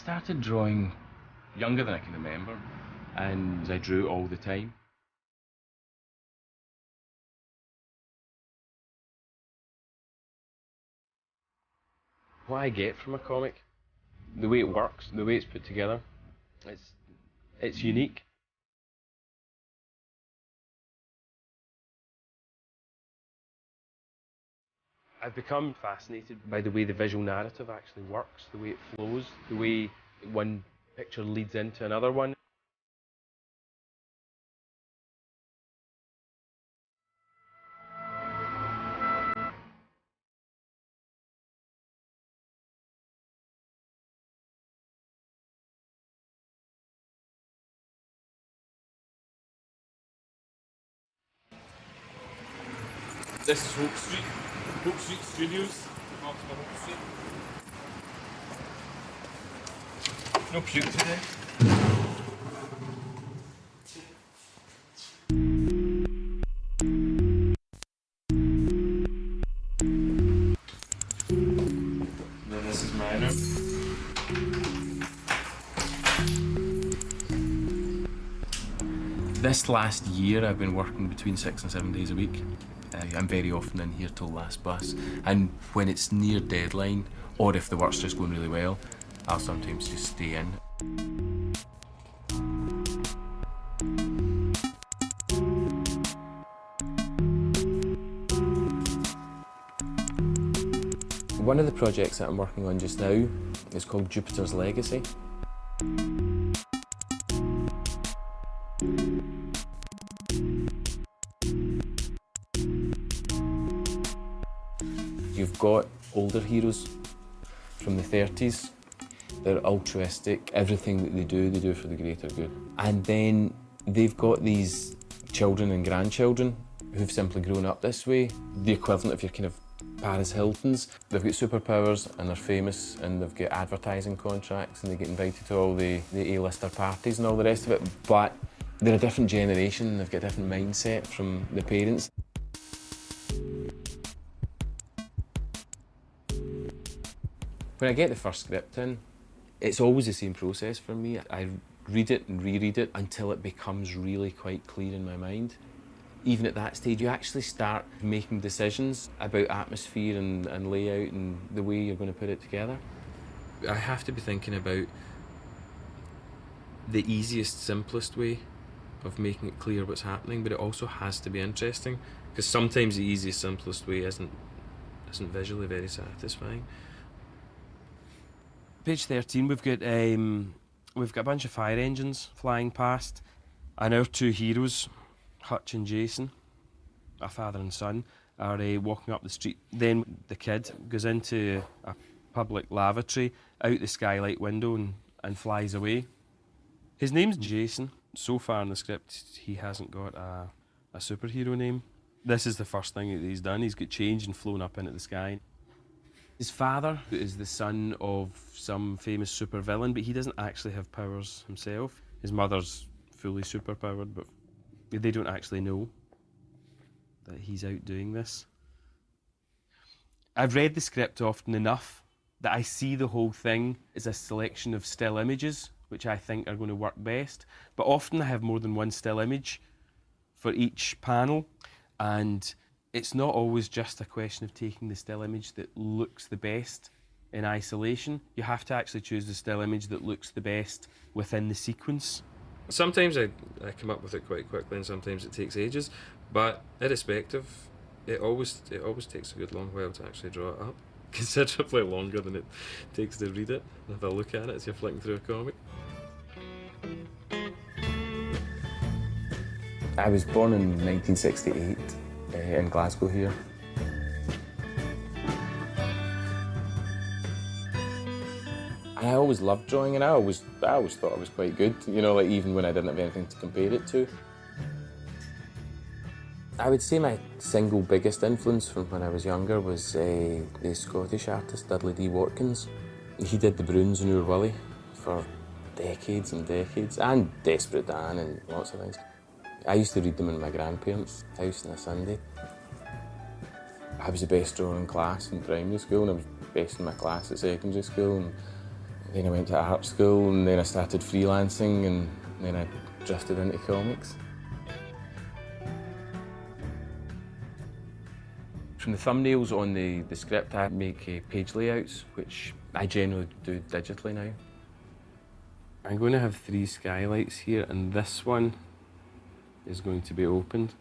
started drawing younger than I can remember, and I drew all the time. What I get from a comic, the way it works, the way it's put together, it's unique. I've become fascinated by the way the visual narrative actually works, the way it flows, the way one picture leads into another one. This is Hope Street Studios. Hope Street. No puke today. Then this is my room. This last year I've been working between 6 and 7 days a week. I'm very often in here till last bus, and when it's near deadline, or if the work's just going really well, I'll sometimes just stay in. One of the projects that I'm working on just now is called Jupiter's Legacy. You've got older heroes from the 30s. They're altruistic. Everything that they do for the greater good. And then they've got these children and grandchildren who've simply grown up this way. The equivalent of your kind of Paris Hiltons. They've got superpowers and they're famous and they've got advertising contracts and they get invited to all the A-lister parties and all the rest of it. But they're a different generation and they've got a different mindset from the parents. When I get the first script in, it's always the same process for me. I read it and reread it until it becomes really quite clear in my mind. Even at that stage, you actually start making decisions about atmosphere and layout and the way you're going to put it together. I have to be thinking about the easiest, simplest way of making it clear what's happening, but it also has to be interesting, because sometimes the easiest, simplest way isn't visually very satisfying. Page 13, we've got a bunch of fire engines flying past, and our two heroes, Hutch and Jason, a father and son, are walking up the street. Then the kid goes into a public lavatory out the skylight window and flies away. His name's Jason. So far in the script, he hasn't got a superhero name. This is the first thing that he's done. He's got changed and flown up into the sky. His father is the son of some famous supervillain, but he doesn't actually have powers himself. His mother's fully superpowered, but they don't actually know that he's out doing this. I've read the script often enough that I see the whole thing as a selection of still images, which I think are going to work best. But often I have more than one still image for each panel, and it's not always just a question of taking the still image that looks the best in isolation. You have to actually choose the still image that looks the best within the sequence. Sometimes I come up with it quite quickly and sometimes it takes ages, but irrespective, it always takes a good long while to actually draw it up. Considerably longer than it takes to read it and have a look at it as you're flicking through a comic. I was born in 1968 in Glasgow here. I always loved drawing and I always thought I was quite good, you know, like even when I didn't have anything to compare it to. I would say my single biggest influence from when I was younger was the Scottish artist Dudley D. Watkins. He did the Broons and Oor Willie for decades and decades, and Desperate Dan and lots of things. I used to read them in my grandparents' house on a Sunday. I was the best drawer in class in primary school and I was best in my class at secondary school. And Then I went to art school, and then I started freelancing, and then I drifted into comics. From the thumbnails on the script, I make page layouts, which I generally do digitally now. I'm going to have 3 skylights here, and this one is going to be opened.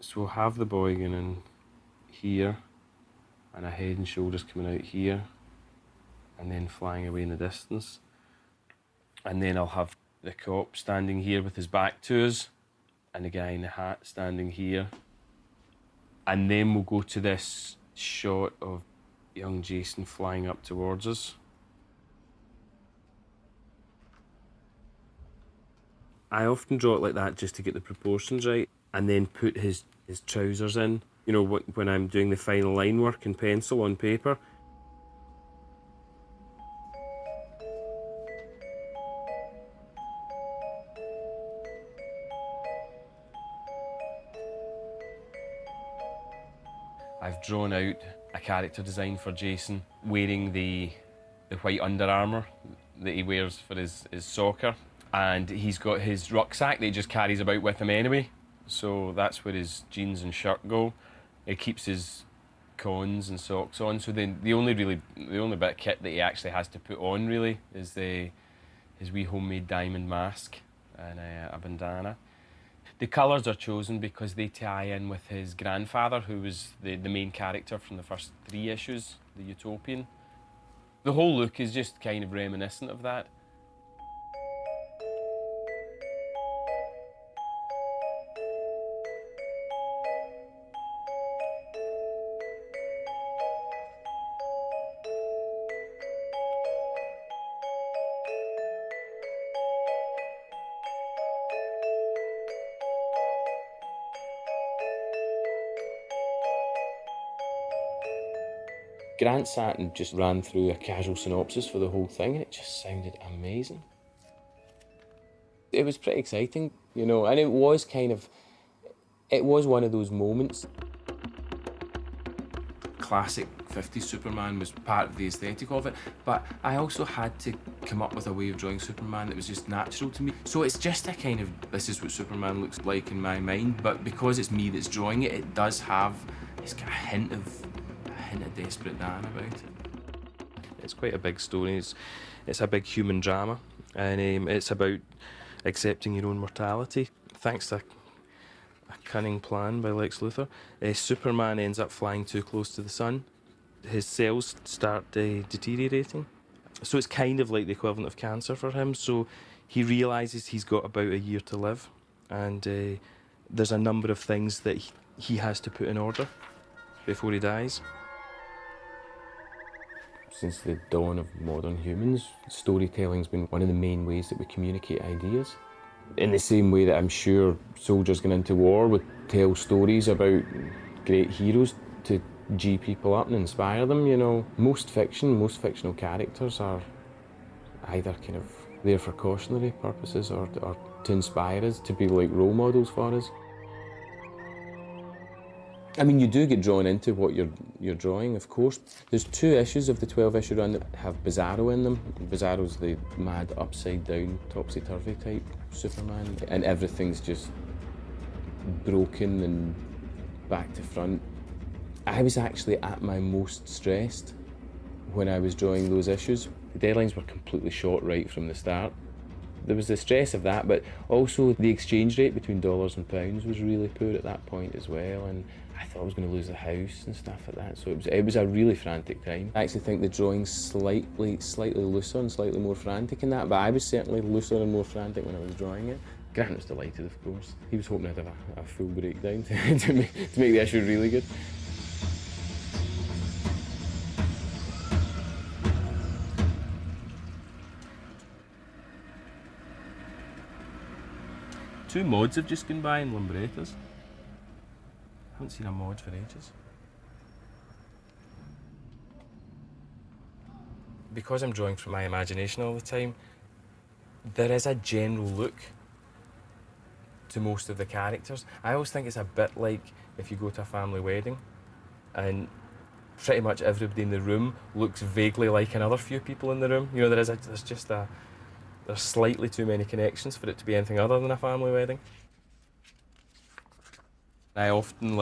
So we'll have the boy going in here, and a head and shoulders coming out here, and then flying away in the distance. And then I'll have the cop standing here with his back to us, and the guy in the hat standing here. And then we'll go to this shot of young Jason flying up towards us. I often draw it like that just to get the proportions right, and then put his trousers in. You know, when I'm doing the final line work in pencil on paper. I've drawn out a character design for Jason wearing the white Under Armour that he wears for his soccer. And he's got his rucksack that he just carries about with him anyway. So that's where his jeans and shirt go. He keeps his cons and socks on. So then the only bit of kit that he actually has to put on really is his wee homemade diamond mask and a bandana. The colours are chosen because they tie in with his grandfather, who was the main character from the first 3 issues, the Utopian. The whole look is just kind of reminiscent of that. Grant sat and just ran through a casual synopsis for the whole thing, and it just sounded amazing. It was pretty exciting, you know, and it was one of those moments. Classic 50s Superman was part of the aesthetic of it, but I also had to come up with a way of drawing Superman that was just natural to me. So it's just a kind of, this is what Superman looks like in my mind, but because it's me that's drawing it, it's got a hint of Desperate Dan about it. It's quite a big story. It's a big human drama, and it's about accepting your own mortality. Thanks to a cunning plan by Lex Luthor, Superman ends up flying too close to the sun. His cells start deteriorating. So it's kind of like the equivalent of cancer for him. So he realises he's got about a year to live, and there's a number of things that he has to put in order before he dies. Since the dawn of modern humans, storytelling's been one of the main ways that we communicate ideas. In the same way that I'm sure soldiers going into war would tell stories about great heroes to gee people up and inspire them, you know. Most fictional characters are either kind of there for cautionary purposes or to inspire us, to be like role models for us. I mean, you do get drawn into what you're drawing, of course. There's 2 issues of the 12-issue run that have Bizarro in them. Bizarro's the mad, upside-down, topsy-turvy type Superman, and everything's just broken and back to front. I was actually at my most stressed when I was drawing those issues. The deadlines were completely short right from the start. There was the stress of that, but also the exchange rate between dollars and pounds was really poor at that point as well, and I thought I was going to lose the house and stuff like that, so it was a really frantic time. I actually think the drawing's slightly looser and slightly more frantic in that, but I was certainly looser and more frantic when I was drawing it. Grant was delighted, of course. He was hoping I'd have a full breakdown to make the issue really good. Two mods have just gone by in Lumbrettas. I haven't seen a mod for ages. Because I'm drawing from my imagination all the time, there is a general look to most of the characters. I always think it's a bit like if you go to a family wedding and pretty much everybody in the room looks vaguely like another few people in the room. You know, there's slightly too many connections for it to be anything other than a family wedding. I often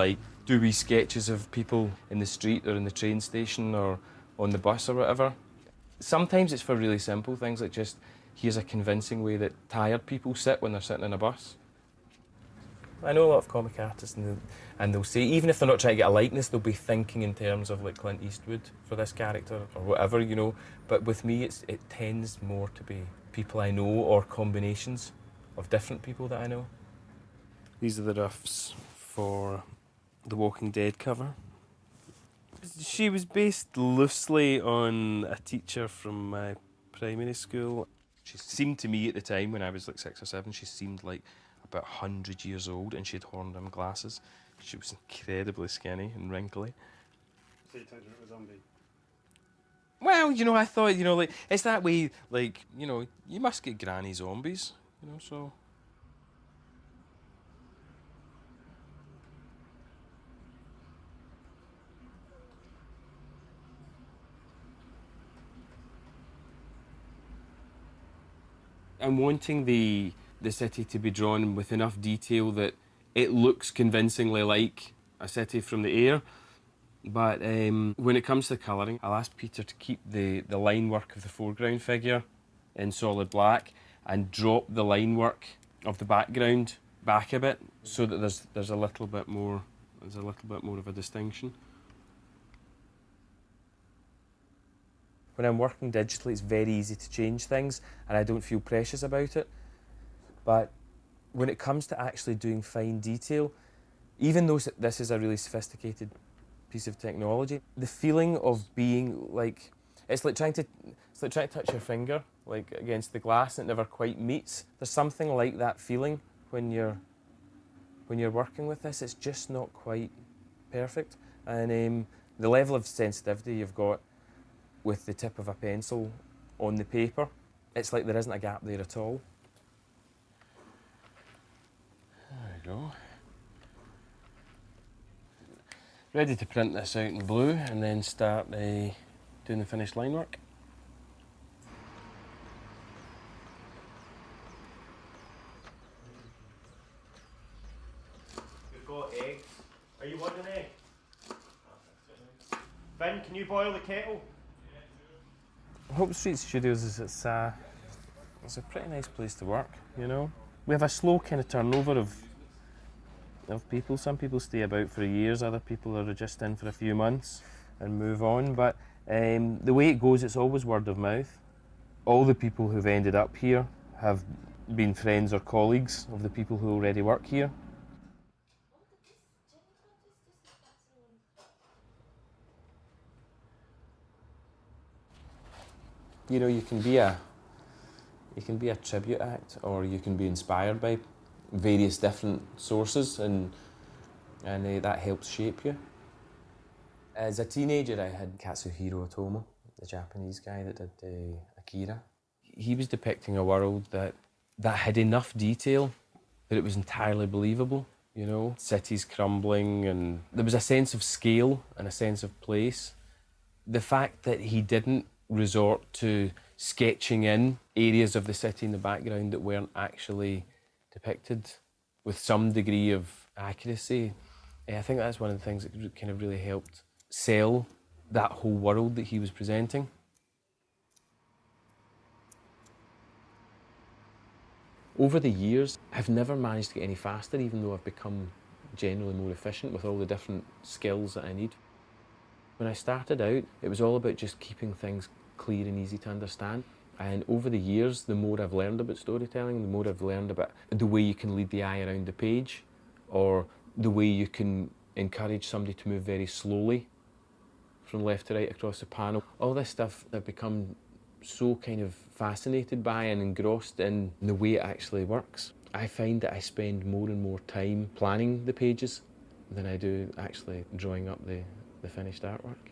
do wee sketches of people in the street or in the train station or on the bus or whatever. Sometimes it's for really simple things, like just, here's a convincing way that tired people sit when they're sitting in a bus. I know a lot of comic artists and they'll say, even if they're not trying to get a likeness, they'll be thinking in terms of like Clint Eastwood for this character or whatever, you know. But with me, it tends more to be people I know or combinations of different people that I know. These are the roughs for the Walking Dead cover. She was based loosely on a teacher from my primary school. She seemed to me at the time, when I was like 6 or 7, she seemed like about 100 years old, and she had horn-rimmed glasses. She was incredibly skinny and wrinkly. So you told her it was a zombie? Well, you know, I thought, you know, like, it's that way, like, you know, you must get granny zombies, you know, so... I'm wanting the city to be drawn with enough detail that it looks convincingly like a city from the air. But when it comes to colouring, I'll ask Peter to keep the line work of the foreground figure in solid black and drop the line work of the background back a bit, so that there's a little bit more of a distinction. When I'm working digitally, it's very easy to change things, and I don't feel precious about it. But when it comes to actually doing fine detail, even though this is a really sophisticated piece of technology, the feeling of being like, it's like trying to touch your finger like against the glass and it never quite meets. There's something like that feeling when you're working with this. It's just not quite perfect, and the level of sensitivity you've got with the tip of a pencil on the paper, it's like there isn't a gap there at all. There we go. Ready to print this out in blue and then start doing the finished line work. We've got eggs. Are you wanting an egg? Vin, can you boil the kettle? Hope Street Studios it's a pretty nice place to work, you know. We have a slow kind of turnover of people. Some people stay about for years, other people are just in for a few months and move on. But the way it goes, it's always word of mouth. All the people who've ended up here have been friends or colleagues of the people who already work here. You know, you can be a tribute act, or you can be inspired by various different sources, and that helps shape you. As a teenager, I had Katsuhiro Otomo, the Japanese guy that did Akira. He was depicting a world that had enough detail that it was entirely believable. You know, cities crumbling, and there was a sense of scale and a sense of place. The fact that he didn't resort to sketching in areas of the city in the background that weren't actually depicted with some degree of accuracy, I think that's one of the things that kind of really helped sell that whole world that he was presenting. Over the years, I've never managed to get any faster, even though I've become generally more efficient with all the different skills that I need. When I started out, it was all about just keeping things clear and easy to understand. And over the years, the more I've learned about storytelling, the more I've learned about the way you can lead the eye around the page, or the way you can encourage somebody to move very slowly from left to right across the panel. All this stuff I've become so kind of fascinated by and engrossed in the way it actually works. I find that I spend more and more time planning the pages than I do actually drawing up the finished artwork.